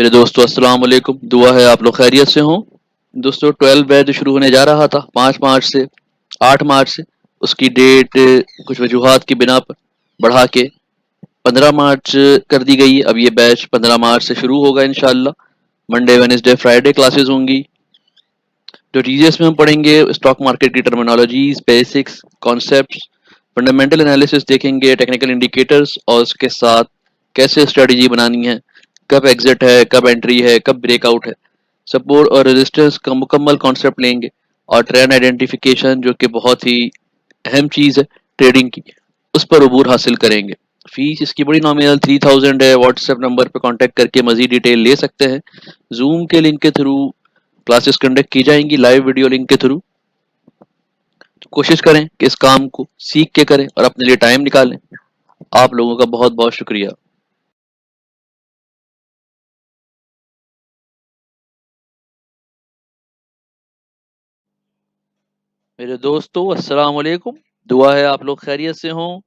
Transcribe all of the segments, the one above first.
मेरे दोस्तों अस्सलाम वालेकुम। दुआ है आप लोग खैरियत से हों। दोस्तों 12 बैच शुरू होने जा रहा था 5 मार्च से 8 मार्च से। उसकी डेट कुछ वजूहात की बिना पर बढ़ा के 15 मार्च कर दी गई है। अब ये बैच 15 मार्च से शुरू होगा इंशाल्लाह। मंडे वेडनेसडे फ्राइडे क्लासेस होंगी। जो टीजीएस में हम पढ़ेंगे स्टॉक मार्केट की terminologies, basics, concepts, fundamental analysis देखेंगे, टेक्निकल इंडिकेटर्स और उसके साथ कैसे स्ट्रेटजी बनानी है, कब एग्जिट है, कब एंट्री है, कब ब्रेकआउट है, सपोर्ट और रेजिस्टेंस का मुकम्मल कॉन्सेप्ट लेंगे और ट्रेंड आइडेंटिफिकेशन जो कि बहुत ही अहम चीज़ है ट्रेडिंग की, उस पर अबूर हासिल करेंगे। फीस इसकी बड़ी नॉमिनल 3000 है। व्हाट्सएप नंबर पर कांटेक्ट करके मजीद डिटेल ले सकते हैं। जूम के लिंक के थ्रू क्लासेस कंडक्ट की जाएंगी, लाइव वीडियो लिंक के थ्रू। तो कोशिश करें कि इस काम को सीख के करें और अपने लिए टाइम निकालें। आप लोगों का बहुत बहुत शुक्रिया। मेरे दोस्तों अस्सलाम वालेकुम। दुआ है आप लोग खैरियत से हों।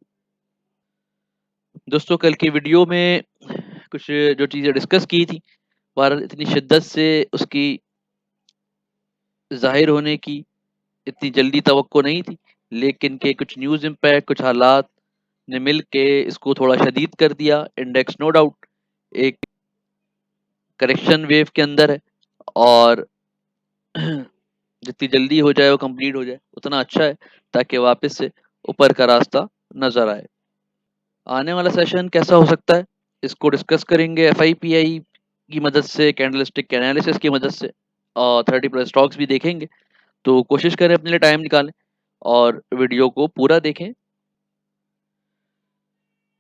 दोस्तों कल की वीडियो में कुछ जो चीज़ें डिस्कस की थी, भारत इतनी शिद्दत से उसकी ज़ाहिर होने की इतनी जल्दी तवक्को नहीं थी, लेकिन के कुछ न्यूज़ इम्पैक्ट, कुछ हालात ने मिल के इसको थोड़ा शदीद कर दिया। इंडेक्स नो डाउट एक करेक्शन वेव के अंदर है और जितनी जल्दी हो जाए वो कंप्लीट हो जाए उतना अच्छा है, ताकि वापस से ऊपर का रास्ता नज़र आए। आने वाला सेशन कैसा हो सकता है, इसको डिस्कस करेंगे एफआईपीआई की मदद से, कैंडलस्टिक एनालिसिस की मदद से, और 30+ स्टॉक्स भी देखेंगे। तो कोशिश करें अपने लिए टाइम निकालें और वीडियो को पूरा देखें।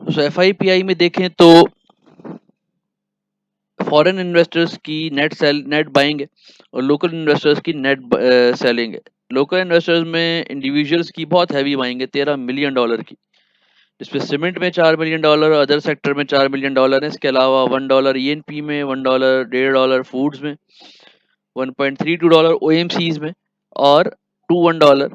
तो एफआईपीआई में देखें तो फॉरेन इन्वेस्टर्स की नेट बाइंग है और लोकल इन्वेस्टर्स की नेट सेलिंग है। लोकल इन्वेस्टर्स में इंडिविजुअल्स की बहुत हैवी बाइंग है, $13 मिलियन की, जिसमें सीमेंट में $4 मिलियन, अदर सेक्टर में $4 मिलियन है। इसके अलावा $1 ईएनपी में, $1, $1.5 फूड्स में, $1.32 ओएमसीज में और $2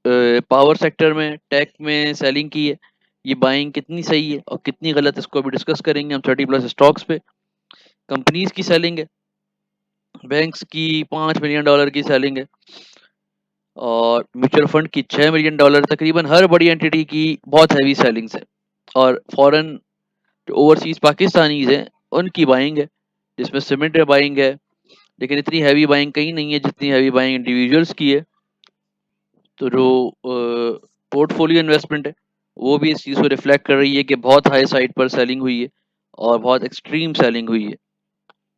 पावर सेक्टर में, टेक में सेलिंग की है। ये बाइंग कितनी सही है और कितनी गलत, इसको अभी डिस्कस करेंगे हम 30+ स्टॉक्स पे। कंपनीज की सेलिंग है, बैंक्स की $5 मिलियन की सेलिंग है और म्यूचुअल फंड की $6 मिलियन। तकरीबन हर बड़ी एंटिटी की बहुत हैवी सेलिंग्स है। और फॉरेन जो ओवरसीज पाकिस्तानीज हैं उनकी बाइंग है, जिसमें सीमेंट में बाइंग है, लेकिन इतनी हैवी बाइंग कहीं नहीं है जितनी हैवी बाइंग इंडिविजुअल्स की है। तो जो पोर्टफोलियो इन्वेस्टमेंट है वो भी इस चीज़ को रिफ्लेक्ट कर रही है कि बहुत हाई साइड पर सेलिंग हुई है और बहुत एक्सट्रीम सेलिंग हुई है।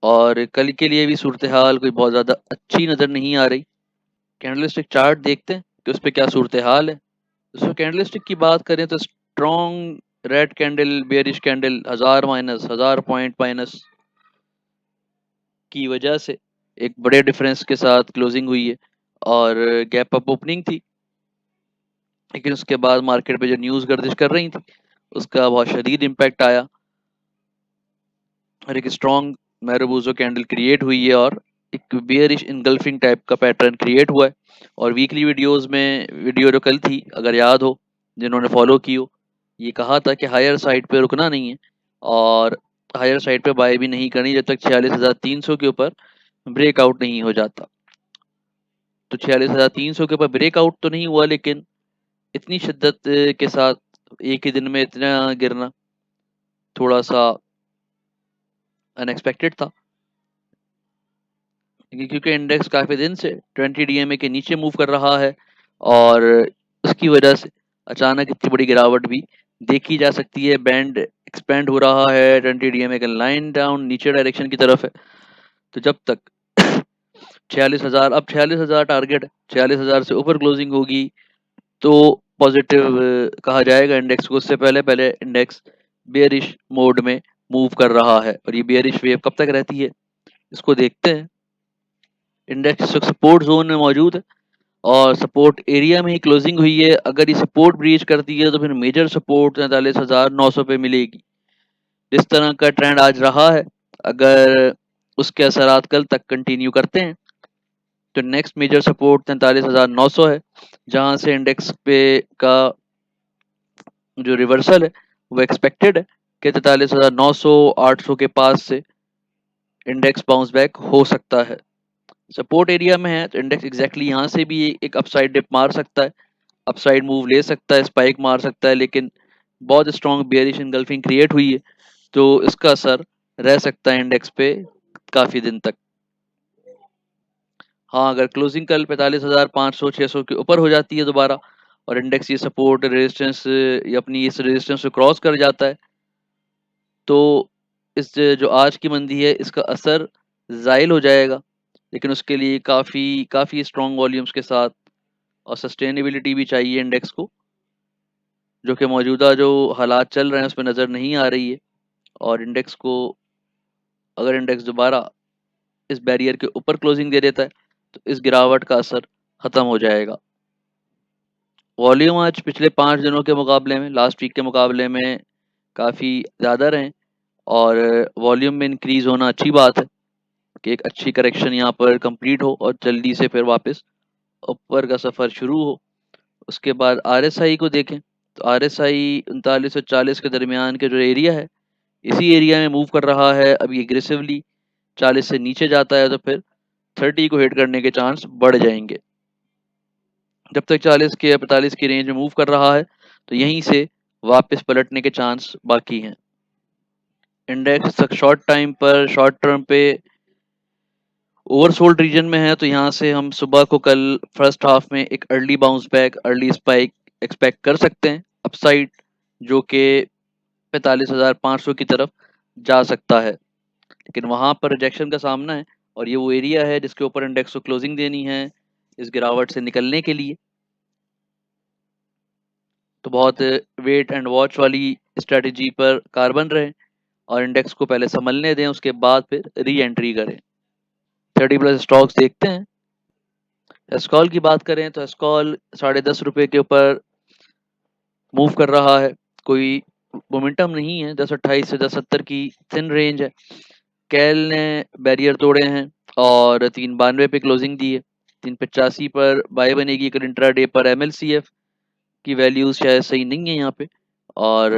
और कल के लिए भी सूरत हाल कोई बहुत ज़्यादा अच्छी नज़र नहीं आ रही। कैंडलस्टिक चार्ट देखते हैं कि उस पर क्या सूरत हाल है। दोस्तों कैंडलस्टिक की बात करें तो strong red candle, bearish candle, 1000 minus की वजह से एक बड़े डिफरेंस के साथ क्लोजिंग हुई है और गैप अप ओपनिंग थी। लेकिन उसके बाद मार्केट पे जो न्यूज़ गर्दिश कर रही थी उसका बहुत शदीद इम्पैक्ट आया और एक स्ट्रॉन्ग मैरोबूजो कैंडल क्रिएट हुई है और एक बियरिश इनगल्फिंग टाइप का पैटर्न क्रिएट हुआ है। और वीकली वीडियोस में वीडियो जो कल थी, अगर याद हो जिन्होंने फॉलो की हो, ये कहा था कि हायर साइड पे रुकना नहीं है और हायर साइड पे बाय भी नहीं करनी जब तक 46,300 के ऊपर ब्रेकआउट नहीं हो जाता। तो 46,300 के ऊपर ब्रेकआउट तो नहीं हुआ, लेकिन इतनी शिद्दत के साथ एक ही दिन में इतना गिरना थोड़ा सा अनएक्सपेक्टेड था, क्योंकि इंडेक्स काफ़ी दिन से 20 डीएमए के नीचे मूव कर रहा है और उसकी वजह से अचानक इतनी बड़ी गिरावट भी देखी जा सकती है। बैंड एक्सपेंड हो रहा है, 20 डीएमए का लाइन डाउन नीचे डायरेक्शन की तरफ है। तो जब तक 46,000, अब 46,000 टारगेट है, 46,000 से ऊपर क्लोजिंग होगी तो पॉजिटिव कहा जाएगा इंडेक्स को। उससे पहले पहले इंडेक्स बेयरिश मोड में मूव कर रहा है और ये बेयरिश वेव कब तक रहती है इसको देखते हैं। इंडेक्स सपोर्ट जोन में मौजूद है और सपोर्ट एरिया में ही क्लोजिंग हुई है। अगर ये सपोर्ट ब्रीच करती है तो फिर मेजर सपोर्ट 43,900 पे मिलेगी। जिस तरह का ट्रेंड आज रहा है, अगर उसके असरात कल तक कंटिन्यू करते हैं तो नेक्स्ट मेजर सपोर्ट 43,900 है, जहां से इंडेक्स पे का जो रिवर्सल है वो एक्सपेक्टेड है कि 43,900 800 के पास से इंडेक्स बाउंस बैक हो सकता है। सपोर्ट एरिया में है तो इंडेक्स एग्जैक्टली यहाँ से भी एक अपसाइड डिप मार सकता है, अपसाइड मूव ले सकता है, स्पाइक मार सकता है, लेकिन बहुत स्ट्रॉन्ग बेयरिश इनगल्फिंग क्रिएट हुई है तो इसका असर रह सकता है इंडेक्स पे काफ़ी दिन तक। हाँ, अगर क्लोजिंग कल 45,500 600 के ऊपर हो जाती है दोबारा और इंडेक्स ये सपोर्ट रेजिस्टेंस या अपनी इस रेजिस्टेंस को क्रॉस कर जाता है तो इस जो आज की मंदी है इसका असर ज़ाइल हो जाएगा, लेकिन उसके लिए काफ़ी काफ़ी स्ट्रॉन्ग वॉल्यूम्स के साथ और सस्टेनेबिलिटी भी चाहिए इंडेक्स को, जो कि मौजूदा जो हालात चल रहे हैं उसमें नज़र नहीं आ रही है। और इंडेक्स को अगर इंडेक्स दोबारा इस बैरियर के ऊपर क्लोजिंग दे देता है तो इस गिरावट का असर ख़त्म हो जाएगा। वॉल्यूम आज पिछले 5 दिनों के मुकाबले में, लास्ट वीक के मुकाबले में काफ़ी ज़्यादा रहे और वॉल्यूम में इंक्रीज़ होना अच्छी बात है कि एक अच्छी करेक्शन यहाँ पर कंप्लीट हो और जल्दी से फिर वापस ऊपर का सफ़र शुरू हो। उसके बाद आरएसआई को देखें तो आरएसआई 3940 के दरमियान के जो एरिया है, इसी एरिया में मूव कर रहा है। अभी एग्रेसिवली 40 से नीचे जाता है तो फिर 30 को हिट करने के चांस बढ़ जाएंगे। जब तक 40 के या 45 की रेंज में मूव कर रहा है तो यहीं से वापस पलटने के चांस बाकी हैं। इंडेक्स शॉर्ट टाइम पर, शॉर्ट टर्म पे ओवरसोल्ड रीजन में है तो यहाँ से हम सुबह को कल फर्स्ट हाफ में एक early bounce back, early spike expect कर सकते हैं अपसाइड, जो कि 45,500 की तरफ जा सकता है, लेकिन वहाँ पर रिजेक्शन का सामना है और ये वो एरिया है जिसके ऊपर इंडेक्स को क्लोजिंग देनी है इस गिरावट से निकलने के लिए। तो बहुत वेट एंड वॉच वाली स्ट्रेटजी पर कारबन रहे और इंडेक्स को पहले संभलने दें, उसके बाद फिर री एंट्री करें। 30+ स्टॉक्स देखते हैं। एस्कॉल की बात करें तो एस्कॉल ₹10.5 के ऊपर मूव कर रहा है, कोई मोमेंटम नहीं है। 10.28 से 10.70 की थिन रेंज है। कैल ने बैरियर तोड़े हैं और 392 पे क्लोजिंग दी है। 385 पर बाय बनेगी अगर इंट्राडे पर। एमएलसीएफ की वैल्यूज शायद सही नहीं है यहाँ पे और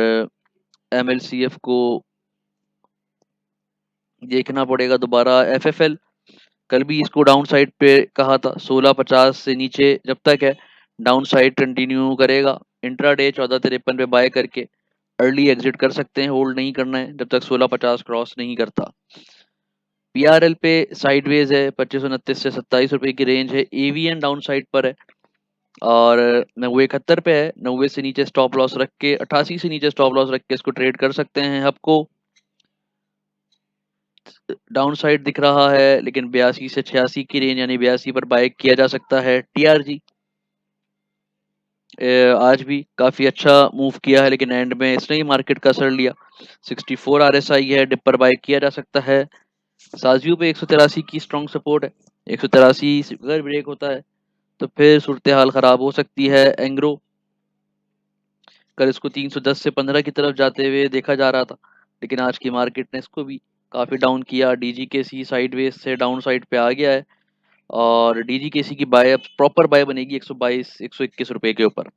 एमएलसीएफ को देखना पड़ेगा दोबारा। एफएफएल कल भी इसको डाउन साइड पे कहा था, 1650 से नीचे जब तक है डाउन साइड कंटिन्यू करेगा। इंट्राडे 1453 पे बाय करके अर्ली एग्जिट कर सकते हैं, होल्ड नहीं करना है जब तक 1650 क्रॉस नहीं करता। पीआरएल पे साइडवेज है, 2529 से 27 रुपए की रेंज है। एवीएन डाउन साइड पर है और 9071 पे है। 90 से नीचे स्टॉप लॉस रख के, 88 से नीचे स्टॉप लॉस रख के इसको ट्रेड कर सकते हैं। आपको डाउन साइड दिख रहा है लेकिन 82 से 86 की रेंज यानी 82 पर बाय किया जा सकता है। टीआरजी आज भी काफ़ी अच्छा मूव किया है लेकिन एंड में इसने ही मार्केट का असर लिया। 64 आरएसआई है, डिप पर बाय किया जा सकता है। साजियो पे 183 की स्ट्रॉन्ग सपोर्ट है। 183 अगर ब्रेक होता है तो फिर सूरत हाल ख़राब हो सकती है। एंग्रो कल इसको 310 से 15 की तरफ जाते हुए देखा जा रहा था लेकिन आज की मार्केट ने इसको भी काफ़ी डाउन किया। डीजीकेसी साइडवेज से डाउन साइड पे आ गया है और डीजीकेसी की बाय अब प्रॉपर बाय बनेगी 122 121 रुपए के ऊपर।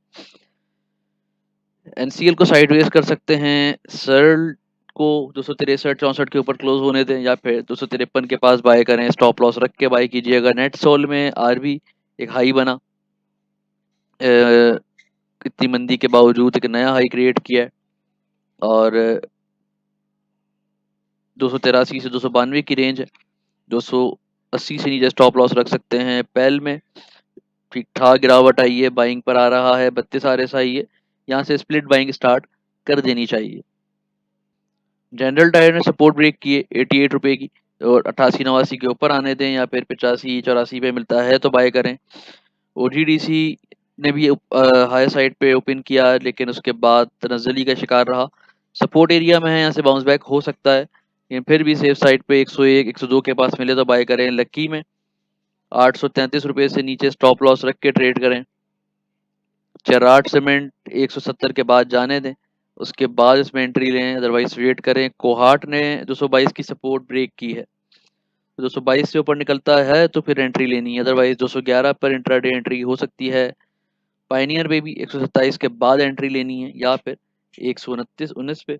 एनसीएल को साइडवेज कर सकते हैं। सर्ल को 263 64 के ऊपर क्लोज होने दें या फिर 253 के पास बाय करें, स्टॉप लॉस रख के बाय कीजिएगा। नेट सोल में आज भी एक हाई बना, इतनी मंदी के बावजूद एक नया हाई क्रिएट किया है और 283 से 292 की रेंज है। 280 से नीचे स्टॉप लॉस रख सकते हैं। पेल में ठीक ठाक गिरावट आई है, बाइंग पर आ रहा है। 32 आरएसआई है, यहाँ से स्प्लिट बाइंग स्टार्ट कर देनी चाहिए। जनरल टायर ने सपोर्ट ब्रेक किए 88 रुपए की और 88 89 के ऊपर आने दें या फिर 85 84 पे मिलता है तो बाय करें। ओजीडीसी ने भी हाई साइड पे ओपन किया लेकिन उसके बाद तनज़्ज़ुली का शिकार रहा। सपोर्ट एरिया में है, यहाँ से बाउंस बैक हो सकता है लेकिन फिर भी सेफ साइड पे 101 102 के पास मिले तो बाय करें। लक्की में 833 रुपये से नीचे स्टॉप लॉस रख के ट्रेड करें। चराट सीमेंट 170 के बाद जाने दें, उसके बाद इसमें एंट्री लें, अदरवाइज वेट करें। कोहाट ने 222 की सपोर्ट ब्रेक की है, 222 से ऊपर निकलता है तो फिर एंट्री लेनी है, अदरवाइज 211 पर इंट्राडे एंट्री हो सकती है। पाइनियर पे भी 127 के बाद एंट्री लेनी है या फिर 129 19 पे।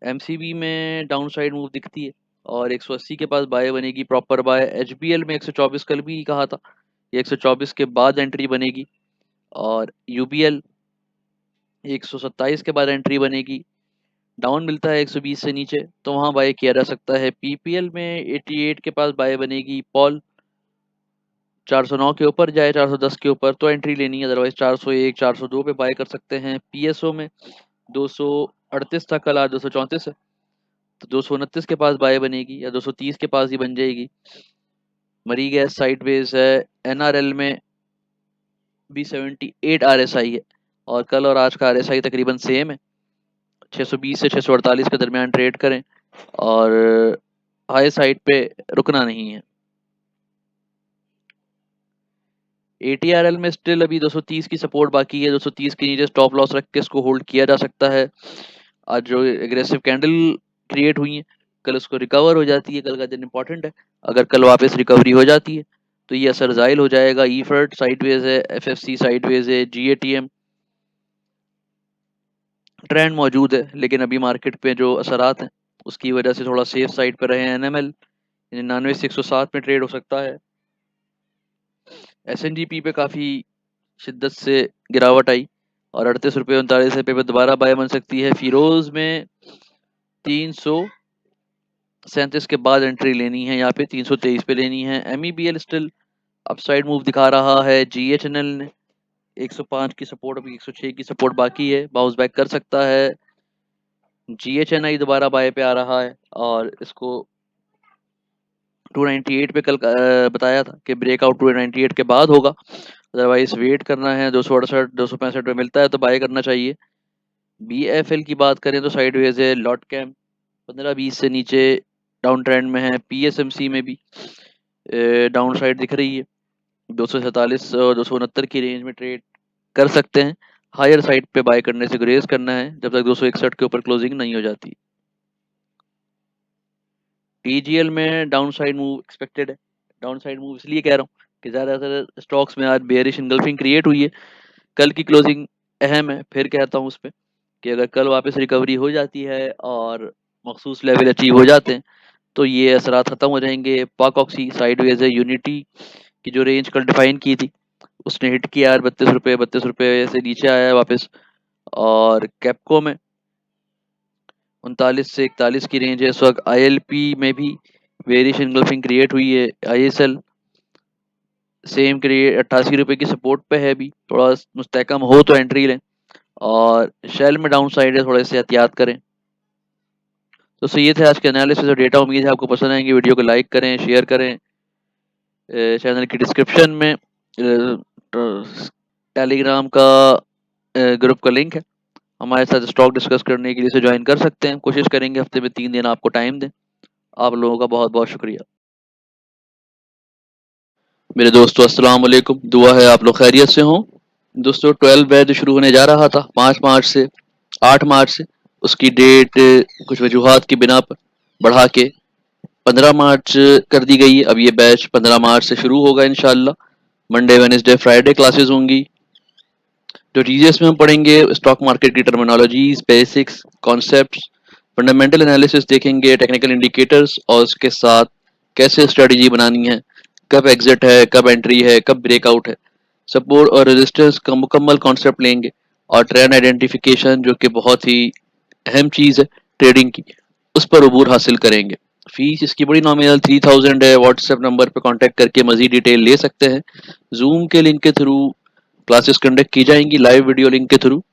एमसीबी में डाउन साइड मूव दिखती है और 180 के पास बाय बनेगी, प्रॉपर बाय। HBL में 124 कल भी कहा था, ये 124 के बाद एंट्री बनेगी। और UBL 127 के बाद एंट्री बनेगी, डाउन मिलता है 120 से नीचे तो वहां बाय किया जा सकता है। PPL में 88 के पास बाय बनेगी, पॉल 409 के ऊपर जाए, 410 के ऊपर तो एंट्री लेनी है, अदरवाइज 401 402 पे बाय कर सकते हैं। PSO में 238 था कल, आज 234 है, तो 229 के पास बाय बनेगी या 230 के पास ही बन जाएगी। मरी गैस साइडवेज है। NRL में भी 78 RSI है, और कल और आज का RSI तकरीबन सेम है। 620 से 648 के दरमियान ट्रेड करें, और हाई साइड पे रुकना नहीं है। ATRL में स्टिल अभी 230 की सपोर्ट बाकी है, 230 के नीचे स्टॉप लॉस रख के इसको होल्ड किया जा सकता है। आज जो एग्रेसिव कैंडल क्रिएट हुई है, कल उसको रिकवर हो जाती है, कल का दिन इंपॉर्टेंट है। अगर कल वापस रिकवरी हो जाती है तो ये असर जायल हो जाएगा। EFRT साइडवेज है, FFC साइडवेज है, GATM ट्रेंड मौजूद है, लेकिन अभी मार्केट पे जो असरात हैं उसकी वजह से थोड़ा सेफ साइड पे रहे हैं। NML 99 से 107 में ट्रेड हो सकता है। SNGP पे काफ़ी शिद्दत से गिरावट आई, और 38 रुपये 39 रुपये पे दोबारा बाय बन सकती है। फिरोज में 337 के बाद एंट्री लेनी है, यहाँ पे 323 पे लेनी है। MEBL स्टिल अपसाइड मूव दिखा रहा है। GHNL ने 105 की सपोर्ट, अभी 106 की सपोर्ट बाकी है, बाउंस बैक कर सकता है। GHNI दोबारा बाय पे आ रहा है, और इसको 298 पे कल बताया था कि ब्रेकआउट 298 के बाद होगा, अदरवाइज वेट करना है। 268 265 पे मिलता है तो बाय करना चाहिए। BFL की बात करें तो साइडवेज है। लॉट कैम 15-20 से नीचे डाउन ट्रेंड में है। PSMC में भी डाउन साइड दिख रही है, 247 और 269 की रेंज में ट्रेड कर सकते हैं। हायर साइड पे बाय करने से ग्रेज करना है जब तक 261 के ऊपर क्लोजिंग नहीं हो जाती। TGL में डाउन साइड मूव एक्सपेक्टेड है। डाउन साइड मूव इसलिए कह रहा हूँ कि ज़्यादातर स्टॉक्स में आज बेयरिश इनगल्फिंग क्रिएट हुई है। कल की क्लोजिंग अहम है, फिर कहता हूँ उस पर कि अगर कल वापस रिकवरी हो जाती है और मखसूस लेवल अचीव हो जाते हैं तो ये असरात ख़त्म हो जाएंगे। पाकॉक्सी साइडवेज है। यूनिटी की जो रेंज कल डिफाइन की थी उसने हिट किया, 32 रुपये से नीचे आया है वापस। और कैपको में 39 से 41 की रेंज है इस वक्त। ILP में भी वेरिएशन इनगल्फिंग क्रिएट हुई है। ISL सेम क्रिएट 88 रुपये की सपोर्ट पे है, भी थोड़ा मुस्तहकम हो तो एंट्री लें। और शेल में डाउन साइड है, थोड़े से एहतियात करें। तो सही ये थे आज के एनालिसिस और डेटा। उम्मीद है आपको पसंद आएंगे। वीडियो को लाइक करें, शेयर करें। चैनल की डिस्क्रिप्शन में टेलीग्राम का ग्रुप का लिंक है, हमारे साथ स्टॉक डिस्कस करने के लिए से ज्वाइन कर सकते हैं। कोशिश करेंगे हफ्ते में 3 दिन आपको टाइम दें। आप लोगों का बहुत बहुत शुक्रिया। मेरे दोस्तों अस्सलाम वालेकुम, दुआ है आप लोग खैरियत से हों। दोस्तों 12 बैच शुरू होने जा रहा था 5 मार्च से 8 मार्च से, उसकी डेट कुछ वजूहात की बिना पर बढ़ा के 15 मार्च कर दी गई है। अब ये बैच 15 मार्च से शुरू होगा इंशाल्लाह। मंडे वेडनेसडे फ्राइडे क्लासेस होंगी। जो टीजीएस में हम पढ़ेंगे स्टॉक मार्केट की terminologies, basics, concepts, fundamental analysis देखेंगे, टेक्निकल इंडिकेटर्स, और उसके साथ कैसे स्ट्रेटजी बनानी है, कब एग्जिट है, कब एंट्री है, कब ब्रेकआउट है, सपोर्ट और रेजिस्टेंस का मुकम्मल कॉन्सेप्ट लेंगे। और ट्रेंड आइडेंटिफिकेशन जो कि बहुत ही अहम चीज़ है ट्रेडिंग की, उस पर अबूर हासिल करेंगे। फीस इसकी बड़ी नॉमिनल 3000 है। व्हाट्सएप नंबर पर कांटेक्ट करके मजीद डिटेल ले सकते हैं। जूम के लिंक के थ्रू क्लासेस कंडक्ट की जाएंगी, लाइव वीडियो लिंक के थ्रू।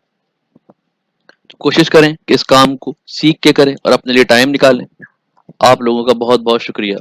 कोशिश करें कि इस काम को सीख के करें और अपने लिए टाइम निकालें। आप लोगों का बहुत बहुत शुक्रिया।